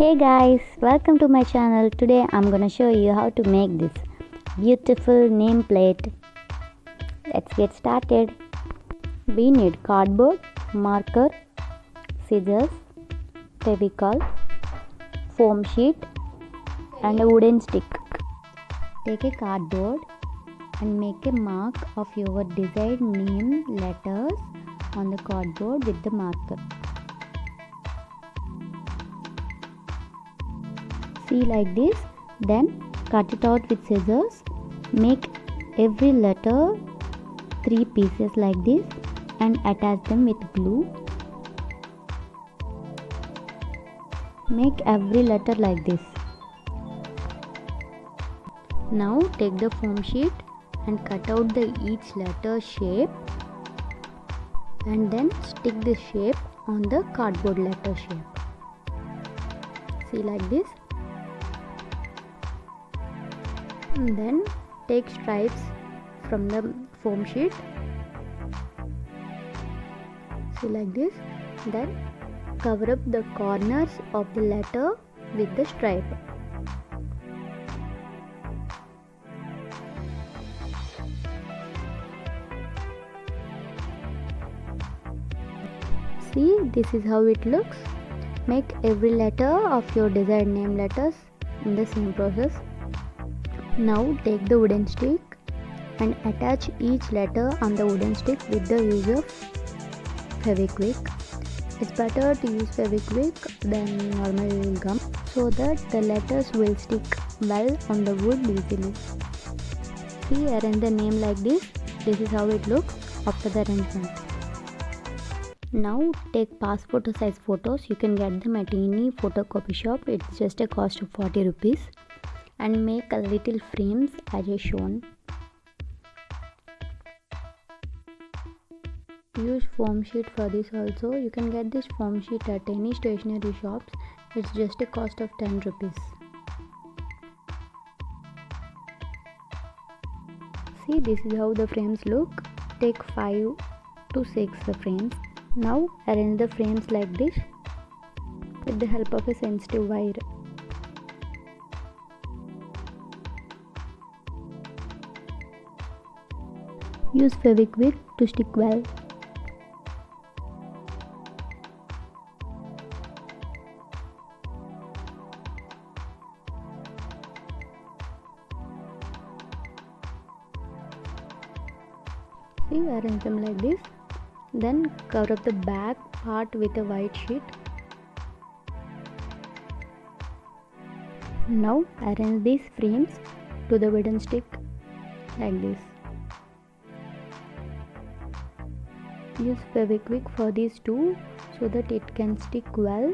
Hey guys, welcome to my channel. Today I'm gonna show you how to make this beautiful nameplate. Let's get started. We need cardboard, marker, scissors, fevicol, foam sheet and a wooden stick. Take a cardboard and make a mark of your desired name letters on the cardboard with the marker. See like this, then cut it out with scissors. Make every letter 3 pieces like this and attach them with glue. Make every letter like this. Now take the foam sheet and cut out the each letter shape and then stick the shape on the cardboard letter shape. See like this. And then take stripes from the foam sheet. See like this. Then cover up the corners of the letter with the stripe. See, this is how it looks. Make every letter of your desired name letters in the same process. Now take the wooden stick and attach each letter on the wooden stick with the use of Fevikwik. It's better to use Fevikwik than normal gum so that the letters will stick well on the wood easily. See, arrange the name like this. This is how it looks after the arrangement. Now take passport size photos. You can get them at any photocopy shop. It's just a cost of 40 rupees. And make a little frames as I shown. Use foam sheet for this also. You can get this foam sheet at any stationery shops. It's just a cost of 10 rupees. See, this is how the frames look. Take 5 to 6 frames. Now arrange the frames like this with the help of a sensitive wire. Use Fevikwik to stick well. See, arrange them like this. Then cover up the back part with a white sheet. Now arrange these frames to the wooden stick like this. Use Fevikwik for these two so that it can stick well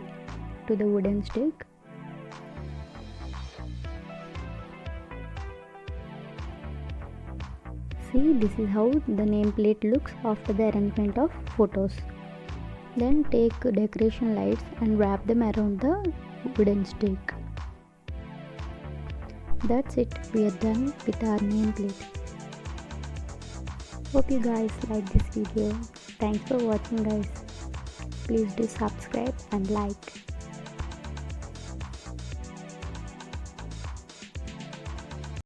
to the wooden stick. See, this is how the nameplate looks after the arrangement of photos. Then take decoration lights and wrap them around the wooden stick. That's it, we are done with our nameplate. Hope you guys like this video. Thanks for watching guys. Please do subscribe and like.